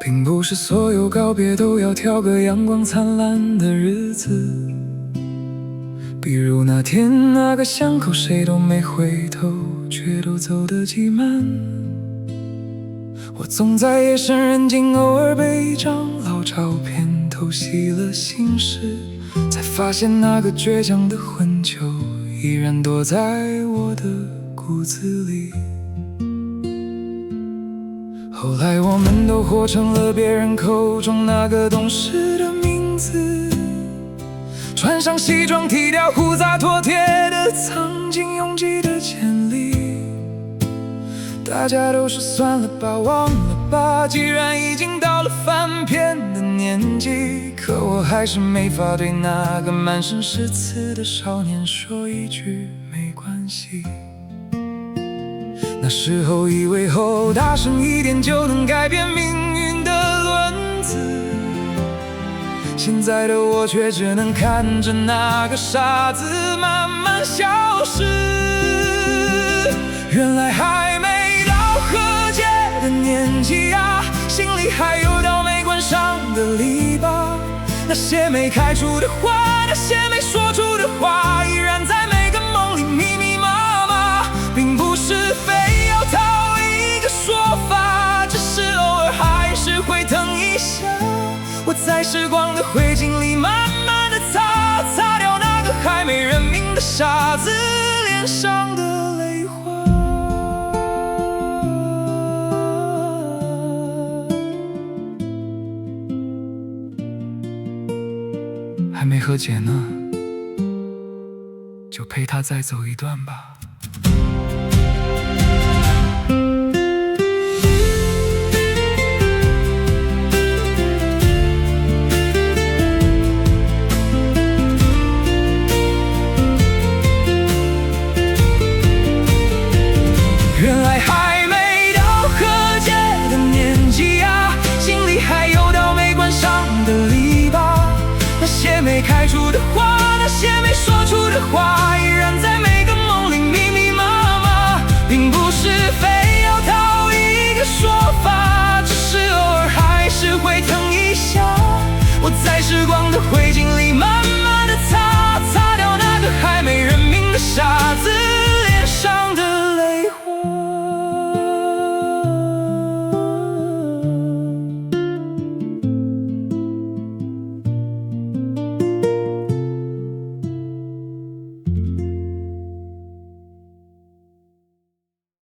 并不是所有告别都要挑个阳光灿烂的日子，比如那天那个巷口谁都没回头，却都走得极慢。我总在夜深人静，偶尔被一张老照片偷袭了心事，才发现那个倔强的混球依然躲在我的骨子里。后来我们都活成了别人口中那个懂事的名字，穿上西装剃掉胡茬妥帖的曾经拥挤的潜力。大家都说算了吧，忘了吧，既然已经到了翻篇的年纪，可我还是没法对那个满身是刺的少年说一句没关系。那时候以为吼大声一点就能改变命运的轮子，现在的我却只能看着那个傻子慢慢消失。原来还没到和解的年纪啊，心里还有道没关上的篱笆，那些没开出的花，那些没说出的话，依然在每个梦里密密麻麻，并不是非要讨一个说法，只是偶尔还是会疼一下。我在时光的灰烬里慢慢的擦掉那个还没认命的傻子脸上的泪花。还没和解呢，就陪他再走一段吧。原来还没到和解的年纪啊，心里还有道没关上的篱笆，那些没开出的花，那些没说出的话，依然在每个梦里密密麻麻，并不是非要讨一个说法，只是偶尔还是会疼一下。我在时